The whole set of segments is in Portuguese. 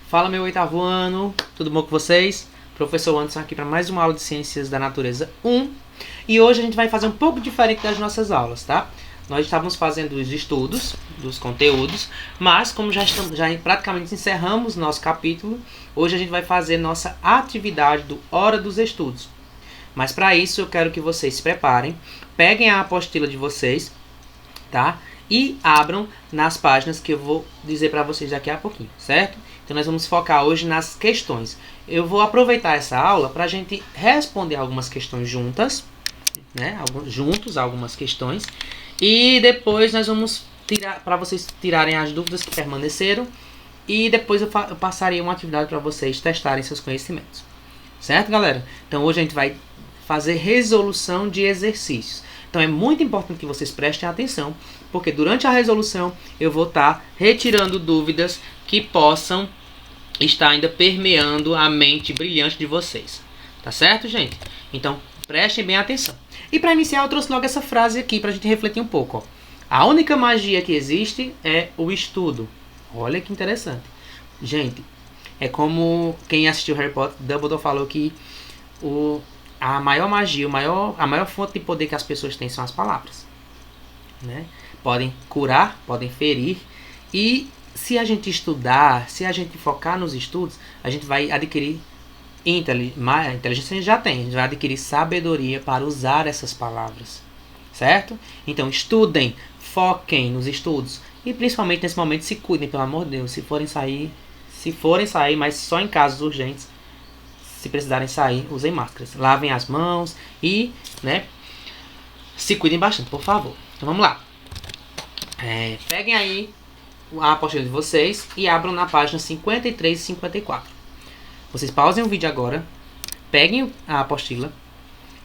Fala, meu oitavo ano, tudo bom com vocês? Professor Anderson aqui para mais uma aula de Ciências da Natureza 1. E hoje a gente vai fazer um pouco diferente das nossas aulas, tá? Nós estávamos fazendo os estudos dos conteúdos, mas como já praticamente encerramos nosso capítulo, hoje a gente vai fazer nossa atividade do Hora dos Estudos. Mas para isso eu quero que vocês se preparem, peguem a apostila de vocês, tá? E abram nas páginas que eu vou dizer para vocês daqui a pouquinho, certo? Então nós vamos focar hoje nas questões. Eu vou aproveitar essa aula para a gente responder algumas questões juntas, né? Juntos algumas questões. E depois nós vamos tirar, para vocês tirarem as dúvidas que permaneceram. E depois eu passarei uma atividade para vocês testarem seus conhecimentos. Certo, galera? Então hoje a gente vai fazer resolução de exercícios. Então é muito importante que vocês prestem atenção, porque durante a resolução eu vou estar retirando dúvidas que possam estar ainda permeando a mente brilhante de vocês. Tá certo, gente? Então prestem bem atenção. E para iniciar eu trouxe logo essa frase aqui para a gente refletir um pouco. Ó. A única magia que existe é o estudo. Olha que interessante. Gente, é como quem assistiu Harry Potter, Dumbledore falou que a maior magia, a maior fonte de poder que as pessoas têm são as palavras. Né? Podem curar, podem ferir. E se a gente estudar, se a gente focar nos estudos, a gente vai adquirir inteligência. A gente já tem, a gente vai adquirir sabedoria para usar essas palavras. Certo? Então estudem, foquem nos estudos. E principalmente nesse momento se cuidem, pelo amor de Deus. Se forem sair, mas só em casos urgentes. Se precisarem sair, usem máscaras. Lavem as mãos e, né, se cuidem bastante, por favor. Então vamos lá. Peguem aí a apostila de vocês e abram na página 53 e 54. Vocês pausem o vídeo agora. Peguem a apostila.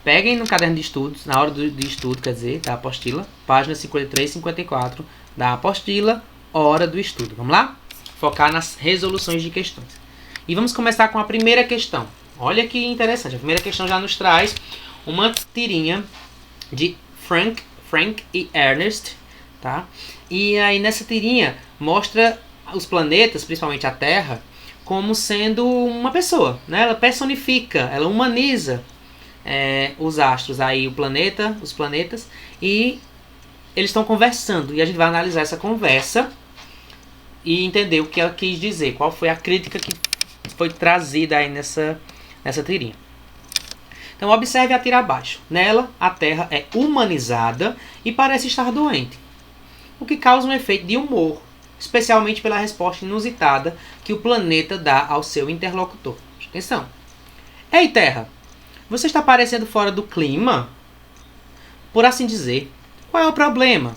Peguem no caderno de estudos, na hora de estudo, quer dizer, da apostila. Página 53 e 54 da apostila, hora do estudo. Vamos lá? Focar nas resoluções de questões. E vamos começar com a primeira questão. Olha que interessante. A primeira questão já nos traz uma tirinha de Frank e Ernest, tá? E aí nessa tirinha mostra os planetas, principalmente a Terra, como sendo uma pessoa, né? Ela personifica, ela humaniza os astros, aí os planetas, e eles estão conversando. E a gente vai analisar essa conversa e entender o que ela quis dizer, qual foi a crítica que foi trazida aí nessa tirinha. Então observe a tira abaixo. Nela, a Terra é humanizada e parece estar doente, o que causa um efeito de humor, especialmente pela resposta inusitada que o planeta dá ao seu interlocutor. Atenção. Ei, Terra, você está parecendo fora do clima? Por assim dizer, qual é o problema?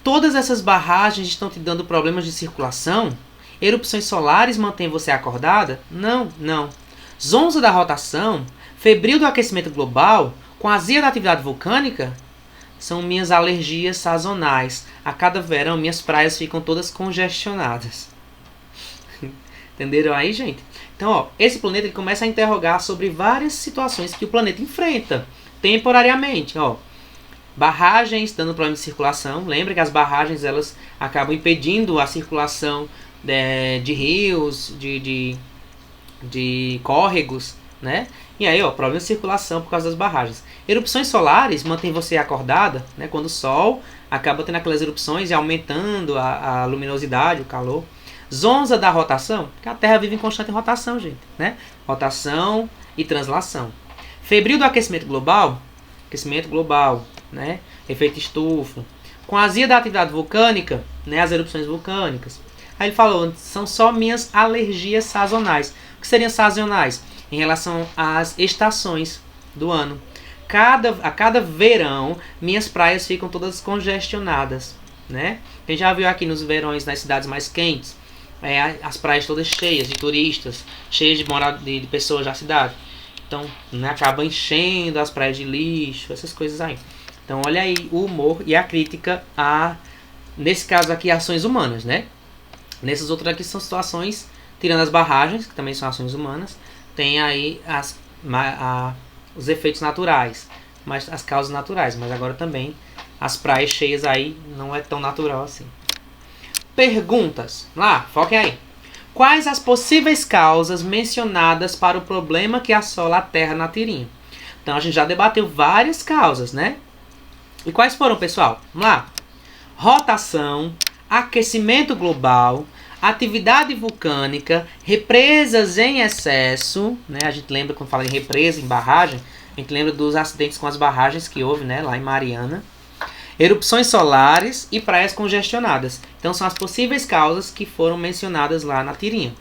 Todas essas barragens estão te dando problemas de circulação? Erupções solares mantêm você acordada? Não. Zonza da rotação? Febril do aquecimento global? Com azia da atividade vulcânica? São minhas alergias sazonais. A cada verão, minhas praias ficam todas congestionadas. Entenderam aí, gente? Então, ó, esse planeta ele começa a interrogar sobre várias situações que o planeta enfrenta temporariamente. Ó. Barragens dando problema de circulação. Lembra que as barragens elas acabam impedindo a circulação de rios, de córregos, né? E aí, ó, problema de circulação por causa das barragens. Erupções solares mantêm você acordada, né? Quando o Sol acaba tendo aquelas erupções e aumentando a luminosidade, o calor. Zonza da rotação, porque a Terra vive em constante rotação, gente, né? Rotação e translação. Febril do aquecimento global, né? Efeito estufa. Com a azia da atividade vulcânica, né? As erupções vulcânicas. Aí ele falou, são só minhas alergias sazonais. O que seriam sazonais? Em relação às estações do ano. A cada verão, minhas praias ficam todas congestionadas, né? Quem já viu aqui nos verões, nas cidades mais quentes, as praias todas cheias de turistas, cheias de pessoas da cidade. Então, né, acaba enchendo as praias de lixo, essas coisas aí. Então, olha aí o humor e a crítica nesse caso aqui, ações humanas, né? Nesses outros aqui são situações, tirando as barragens, que também são ações humanas, tem aí os efeitos naturais, mas as causas naturais, mas agora também as praias cheias aí não é tão natural assim. Perguntas. Lá, foquem aí. Quais as possíveis causas mencionadas para o problema que assola a Terra na tirinha? Então, a gente já debateu várias causas, né? E quais foram, pessoal? Vamos lá. Rotação, aquecimento global, atividade vulcânica, represas em excesso, né? A gente lembra quando fala em represa, em barragem, a gente lembra dos acidentes com as barragens que houve, né, lá em Mariana. Erupções solares e praias congestionadas. Então são as possíveis causas que foram mencionadas lá na tirinha.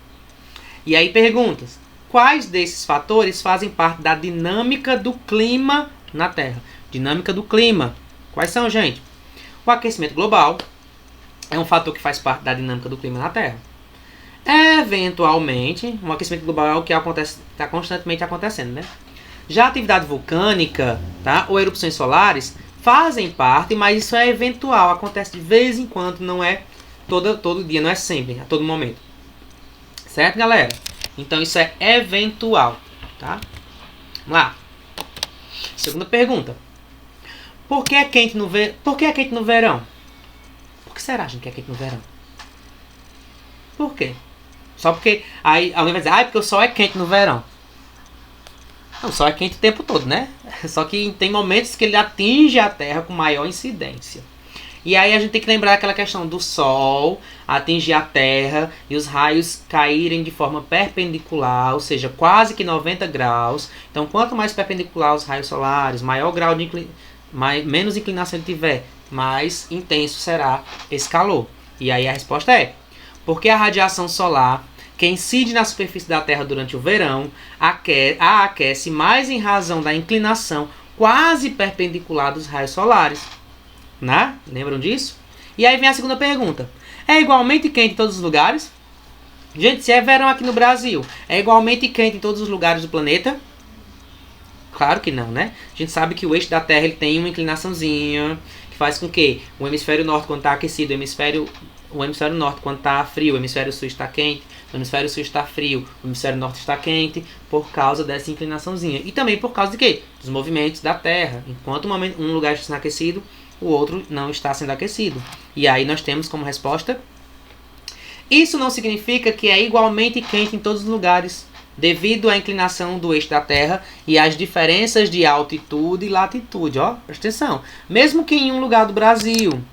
E aí perguntas. Quais desses fatores fazem parte da dinâmica do clima na Terra? Dinâmica do clima. Quais são, gente? O aquecimento global é um fator que faz parte da dinâmica do clima na Terra. Eventualmente, o aquecimento global é o que está constantemente acontecendo, né? Já a atividade vulcânica, tá, ou erupções solares fazem parte, mas isso é eventual, acontece de vez em quando, não é todo dia, não é sempre, a todo momento. Certo, galera? Então isso é eventual, tá? Vamos lá. Segunda pergunta. Por que é quente no verão? Por que é quente no verão? Por que será, gente, que é quente no verão? Por quê? Só porque aí alguém vai dizer, porque o sol é quente no verão. Não, o sol é quente o tempo todo, né? Só que tem momentos que ele atinge a Terra com maior incidência. E aí a gente tem que lembrar aquela questão do Sol atingir a Terra e os raios caírem de forma perpendicular, ou seja, quase que 90 graus. Então, quanto mais perpendicular os raios solares, maior grau de menos inclinação ele tiver, mais intenso será esse calor. E aí a resposta é, porque a radiação solar que incide na superfície da Terra durante o verão, a aquece mais em razão da inclinação quase perpendicular dos raios solares. Né? Lembram disso? E aí vem a segunda pergunta. É igualmente quente em todos os lugares? Gente, se é verão aqui no Brasil, é igualmente quente em todos os lugares do planeta? Claro que não, né? A gente sabe que o eixo da Terra ele tem uma inclinaçãozinha, que faz com que o hemisfério norte, quando está aquecido, o hemisfério norte, quando está frio, o hemisfério sul está quente, o hemisfério sul está frio, o hemisfério norte está quente, por causa dessa inclinaçãozinha. E também por causa de quê? Dos movimentos da Terra. Enquanto um lugar está sendo aquecido, o outro não está sendo aquecido. E aí nós temos como resposta: isso não significa que é igualmente quente em todos os lugares, devido à inclinação do eixo da Terra e às diferenças de altitude e latitude. Ó, presta atenção. Mesmo que em um lugar do Brasil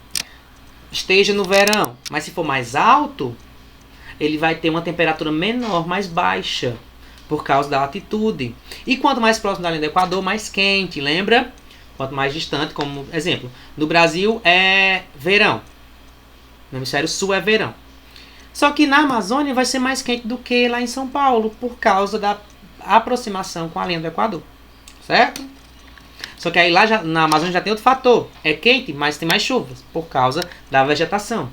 esteja no verão, mas se for mais alto, ele vai ter uma temperatura menor, mais baixa, por causa da altitude. E quanto mais próximo da linha do Equador, mais quente, lembra? Quanto mais distante, como exemplo, no Brasil é verão, no hemisfério sul é verão. Só que na Amazônia vai ser mais quente do que lá em São Paulo, por causa da aproximação com a linha do Equador, certo? Só que aí lá na Amazônia já tem outro fator. É quente, mas tem mais chuvas, por causa da vegetação.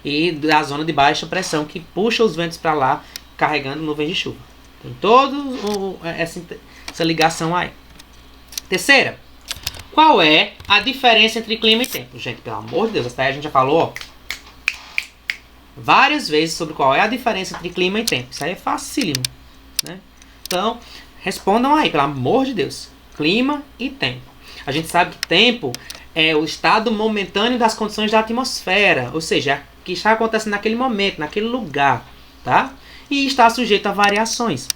E da zona de baixa pressão, que puxa os ventos para lá, carregando nuvens de chuva. Tem toda essa ligação aí. Terceira. Qual é a diferença entre clima e tempo? Gente, pelo amor de Deus, essa aí a gente já falou várias vezes sobre qual é a diferença entre clima e tempo. Isso aí é facílimo, né? Então, respondam aí, pelo amor de Deus. Clima e tempo. A gente sabe que tempo é o estado momentâneo das condições da atmosfera, ou seja, o que está acontecendo naquele momento, naquele lugar, tá? E está sujeito a variações.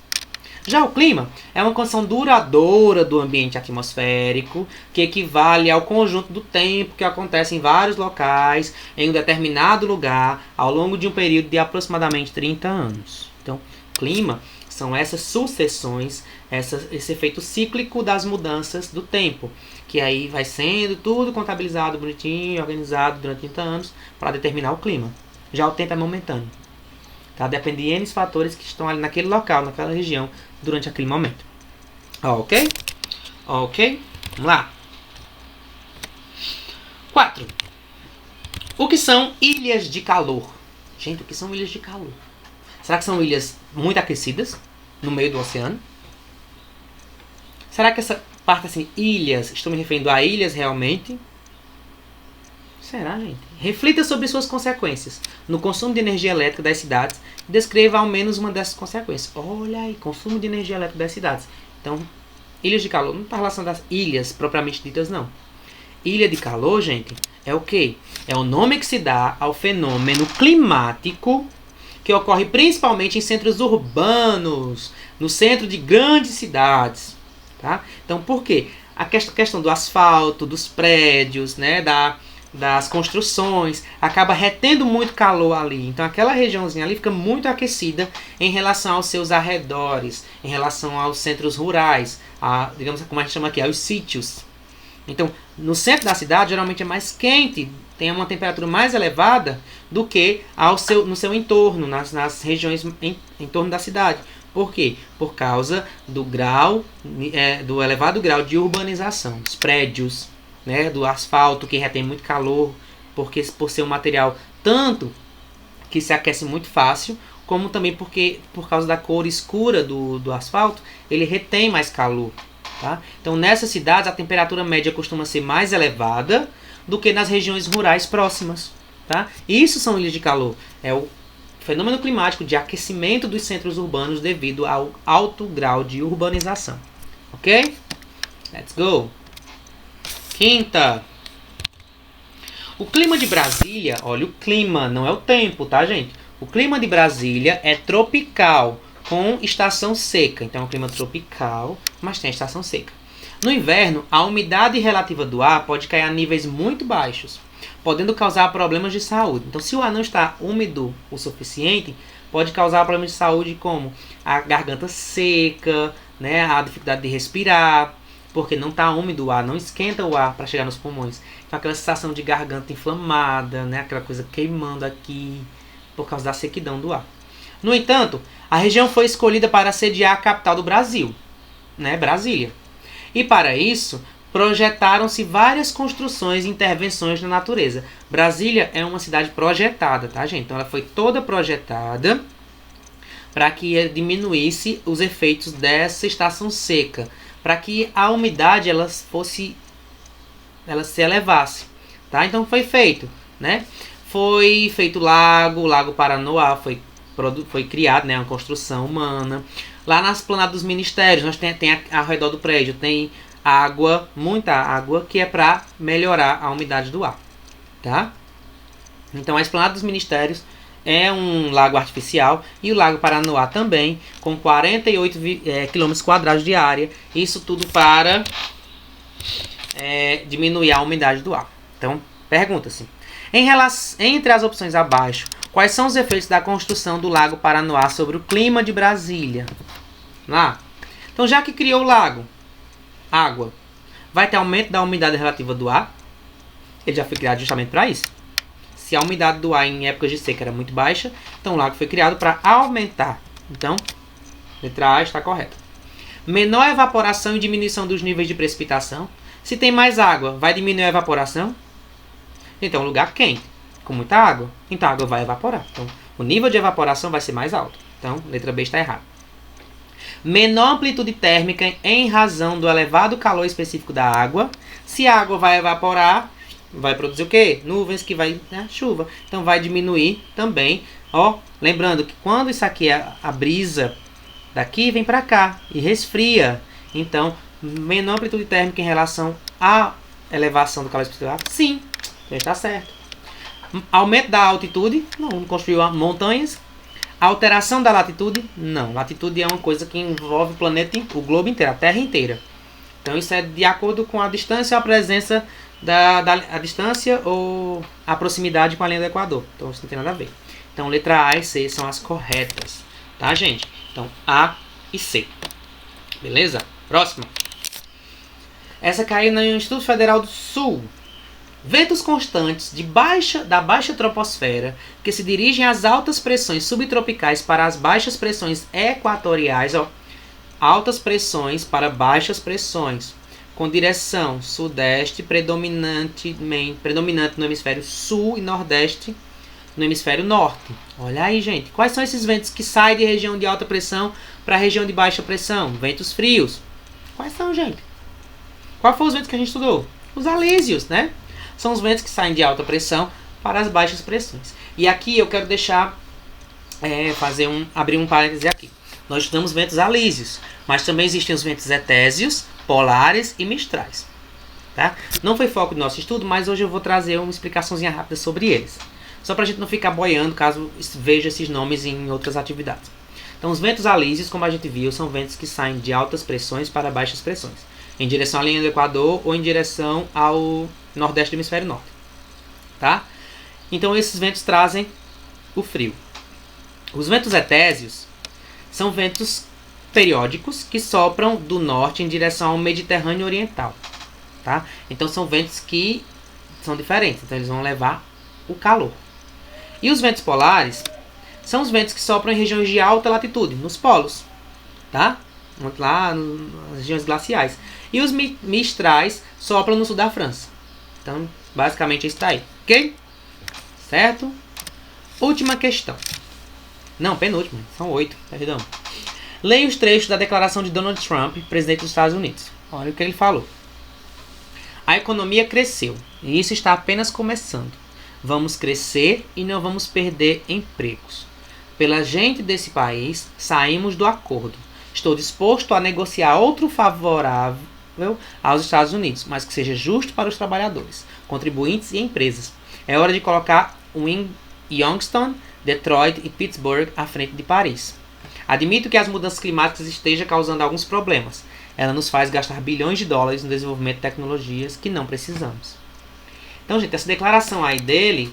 Já o clima é uma condição duradoura do ambiente atmosférico, que equivale ao conjunto do tempo que acontece em vários locais, em um determinado lugar, ao longo de um período de aproximadamente 30 anos. Então, clima são essas sucessões, esse efeito cíclico das mudanças do tempo, que aí vai sendo tudo contabilizado, bonitinho, organizado durante 30 anos para determinar o clima. Já o tempo é momentâneo. Tá? Depende de N fatores que estão ali naquele local, naquela região, durante aquele momento. Ok? Ok? Vamos lá. 4. O que são ilhas de calor? Gente, o que são ilhas de calor? Será que são ilhas muito aquecidas, no meio do oceano? Será que essa parte assim, ilhas, estou me referindo a ilhas realmente? Será, gente? Reflita sobre suas consequências no consumo de energia elétrica das cidades e descreva ao menos uma dessas consequências. Olha aí, consumo de energia elétrica das cidades. Então, ilhas de calor não está relacionado às ilhas propriamente ditas, não. ilha de calor, gente, é o quê? É o nome que se dá ao fenômeno climático que ocorre principalmente em centros urbanos, no centro de grandes cidades. Tá? Então, por quê? A questão do asfalto, dos prédios, né, das construções, acaba retendo muito calor ali. Então, aquela regiãozinha ali fica muito aquecida em relação aos seus arredores, em relação aos centros rurais, digamos como a gente chama aqui, aos sítios. Então, no centro da cidade, geralmente é mais quente, tem uma temperatura mais elevada do que no seu entorno, nas regiões em torno da cidade. Por quê? Por causa do do elevado grau de urbanização, dos prédios, né, do asfalto que retém muito calor, por ser um material tanto que se aquece muito fácil, como também por causa da cor escura do asfalto, ele retém mais calor. Tá? Então, nessas cidades, a temperatura média costuma ser mais elevada do que nas regiões rurais próximas. Tá? Isso são ilhas de calor. É o fenômeno climático de aquecimento dos centros urbanos devido ao alto grau de urbanização. Ok? Let's go! Quinta. O clima de Brasília, olha o clima, não é o tempo, tá, gente? O clima de Brasília é tropical, com estação seca. Então é um clima tropical, mas tem a estação seca. No inverno, a umidade relativa do ar pode cair a níveis muito baixos, podendo causar problemas de saúde. Então, se o ar não está úmido o suficiente, pode causar problemas de saúde como a garganta seca, né, a dificuldade de respirar, porque não está úmido o ar, não esquenta o ar para chegar nos pulmões. Então, aquela sensação de garganta inflamada, né, aquela coisa queimando aqui, por causa da sequidão do ar. No entanto, a região foi escolhida para sediar a capital do Brasil, né, Brasília. E para isso, projetaram-se várias construções e intervenções na natureza. Brasília é uma cidade projetada, tá, gente? Então ela foi toda projetada para que diminuísse os efeitos dessa estação seca, para que a umidade ela se elevasse, tá? Então foi feito, né? Foi feito Lago Paranoá, foi criado, né, uma construção humana. Lá na esplanada dos ministérios, nós tem ao redor do prédio, tem água, muita água, que é para melhorar a umidade do ar, tá? Então a esplanada dos ministérios é um lago artificial e o Lago Paranoá também, com 48 km² de área. Isso tudo para diminuir a umidade do ar. Então, pergunta-se, entre as opções abaixo, quais são os efeitos da construção do Lago Paranoá sobre o clima de Brasília? Lá. Então, já que criou o lago, água, vai ter aumento da umidade relativa do ar? Ele já foi criado justamente para isso. Se a umidade do ar em épocas de seca era muito baixa, então o lago foi criado para aumentar. Então, letra A está correta. Menor evaporação e diminuição dos níveis de precipitação. Se tem mais água, vai diminuir a evaporação? Então, lugar quente, com muita água, então a água vai evaporar. Então, o nível de evaporação vai ser mais alto. Então, letra B está errada. Menor amplitude térmica em razão do elevado calor específico da água. Se a água vai evaporar, vai produzir o quê? Nuvens que vai, né, chuva. Então vai diminuir também. Ó, lembrando que quando isso aqui é a brisa daqui, vem para cá e resfria. Então, menor amplitude térmica em relação à elevação do calor específico da água. Sim, já está certo. Aumento da altitude, não construiu montanhas. Alteração da latitude? Não. Latitude é uma coisa que envolve o planeta, o globo inteiro, a Terra inteira. Então isso é de acordo com a distância ou a presença a distância ou a proximidade com a linha do Equador. Então isso não tem nada a ver. Então letra A e C são as corretas. Tá, gente? Então A e C. Beleza? Próxima. Essa caiu no Instituto Federal do Sul. Ventos constantes da baixa troposfera que se dirigem às altas pressões subtropicais para as baixas pressões equatoriais, ó, altas pressões para baixas pressões, com direção sudeste predominante no hemisfério sul e nordeste no hemisfério norte. Olha aí, gente. Quais são esses ventos que saem de região de alta pressão para a região de baixa pressão? Ventos frios. Quais são, gente? Qual foi os ventos que a gente estudou? Os alísios, né? São os ventos que saem de alta pressão para as baixas pressões. E aqui eu quero abrir um parêntese aqui. Nós estudamos ventos alísios, mas também existem os ventos etésios, polares e mistrais. tá? Não foi foco do nosso estudo, mas hoje eu vou trazer uma explicaçãozinha rápida sobre eles. Só para a gente não ficar boiando caso veja esses nomes em outras atividades. Então, os ventos alísios, como a gente viu, são ventos que saem de altas pressões para baixas pressões, em direção à linha do Equador ou em direção ao nordeste do hemisfério norte, tá? Então, esses ventos trazem o frio. Os ventos etésios são ventos periódicos que sopram do norte em direção ao Mediterrâneo Oriental, tá? Então, são ventos que são diferentes, então eles vão levar o calor. E os ventos polares são os ventos que sopram em regiões de alta latitude, nos polos, tá? Lá nas regiões glaciais. E os mistrais sopram no sul da França. Então, basicamente, isso está aí, ok? Certo? Última questão. Não, penúltima, são 8, perdão. Leia os trechos da declaração de Donald Trump, presidente dos Estados Unidos. Olha o que ele falou. A economia cresceu, e isso está apenas começando. Vamos crescer e não vamos perder empregos. Pela gente desse país, saímos do acordo. Estou disposto a negociar outro favorável aos Estados Unidos, mas que seja justo para os trabalhadores, contribuintes e empresas. É hora de colocar Youngstown, Detroit e Pittsburgh à frente de Paris. Admito que as mudanças climáticas estejam causando alguns problemas. Ela nos faz gastar bilhões de dólares no desenvolvimento de tecnologias que não precisamos. Então, gente, essa declaração aí dele,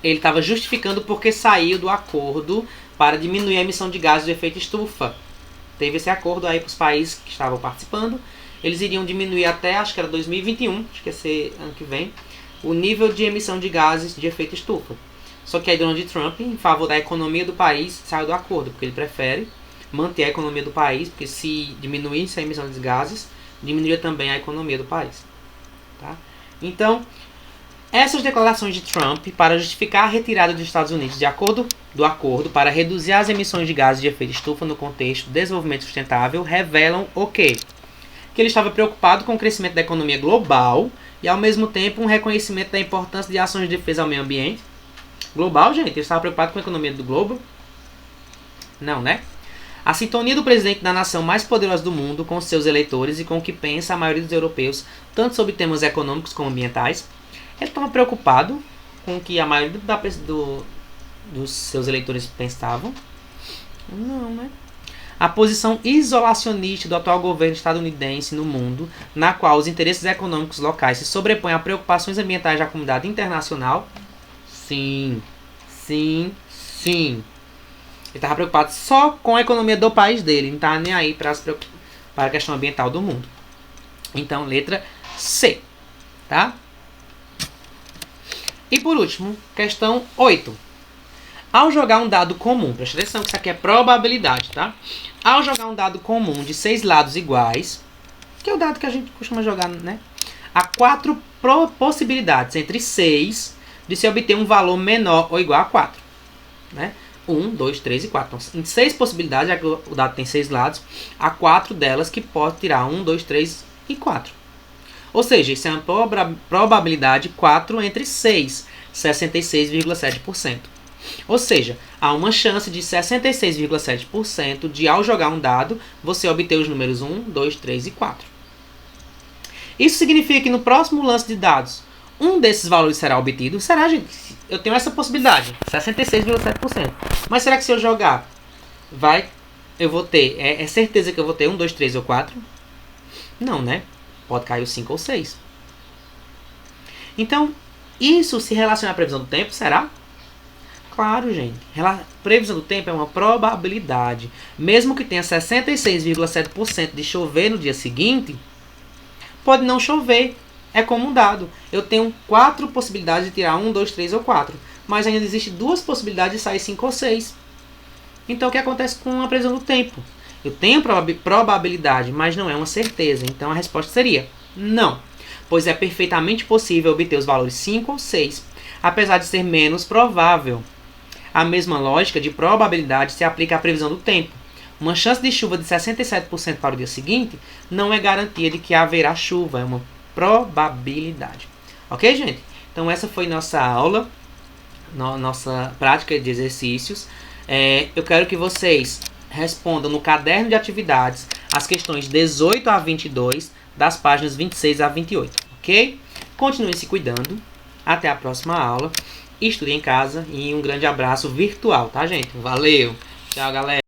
ele estava justificando porque saiu do acordo para diminuir a emissão de gases de efeito estufa. Teve esse acordo aí para os países que estavam participando. Eles iriam diminuir até, acho que era 2021, acho que ia ser ano que vem, o nível de emissão de gases de efeito estufa. Só que aí Donald Trump, em favor da economia do país, saiu do acordo, porque ele prefere manter a economia do país, porque se diminuísse a emissão de gases, diminuiria também a economia do país. Tá? Então, essas declarações de Trump para justificar a retirada dos Estados Unidos do acordo para reduzir as emissões de gases de efeito estufa no contexto do desenvolvimento sustentável revelam o quê? Que ele estava preocupado com o crescimento da economia global e, ao mesmo tempo, um reconhecimento da importância de ações de defesa ao meio ambiente. Global, gente? Ele estava preocupado com a economia do globo? Não, né? A sintonia do presidente da nação mais poderosa do mundo com seus eleitores e com o que pensa a maioria dos europeus, tanto sobre temas econômicos como ambientais. Ele estava preocupado com o que a maioria dos seus eleitores pensavam? Não, né? A posição isolacionista do atual governo estadunidense no mundo, na qual os interesses econômicos locais se sobrepõem a preocupações ambientais da comunidade internacional? Sim, sim, sim. Ele estava preocupado só com a economia do país dele, não estava nem aí para a questão ambiental do mundo. Então, letra C, tá? E por último, questão 8. Ao jogar um dado comum, presta atenção que isso aqui é probabilidade, tá? Ao jogar um dado comum de 6 lados iguais, que é o dado que a gente costuma jogar, né? Há 4 possibilidades entre 6 de se obter um valor menor ou igual a 4, né? 1, 2, 3 e 4. Então, em 6 possibilidades, já que o dado tem 6 lados, há 4 delas que pode tirar 1, 2, 3 e 4. Ou seja, isso é uma probabilidade 4 entre 6, 66,7%. Ou seja, há uma chance de 66,7% de, ao jogar um dado, você obter os números 1, 2, 3 e 4. Isso significa que no próximo lance de dados, um desses valores será obtido? Será, gente? Eu tenho essa possibilidade, 66,7%. Mas será que se eu jogar, eu vou ter, é certeza que eu vou ter 1, 2, 3 ou 4? Não, né? Pode cair o 5 ou 6. Então, isso se relaciona à previsão do tempo, será? Claro, gente. Previsão do tempo é uma probabilidade. Mesmo que tenha 66,7% de chover no dia seguinte, pode não chover. É como um dado. Eu tenho 4 possibilidades de tirar 1, 2, 3 ou 4. Mas ainda existe 2 possibilidades de sair 5 ou 6. Então, o que acontece com a previsão do tempo? Eu tenho probabilidade, mas não é uma certeza. Então, a resposta seria não. Pois é perfeitamente possível obter os valores 5 ou 6, apesar de ser menos provável. A mesma lógica de probabilidade se aplica à previsão do tempo. Uma chance de chuva de 67% para o dia seguinte não é garantia de que haverá chuva, é uma probabilidade. Ok, gente? Então essa foi nossa aula, nossa prática de exercícios. Eu quero que vocês respondam no caderno de atividades as questões 18 a 22 das páginas 26 a 28, ok? Continuem se cuidando. Até a próxima aula. Estude em casa e um grande abraço virtual, tá, gente? Valeu! Tchau, galera!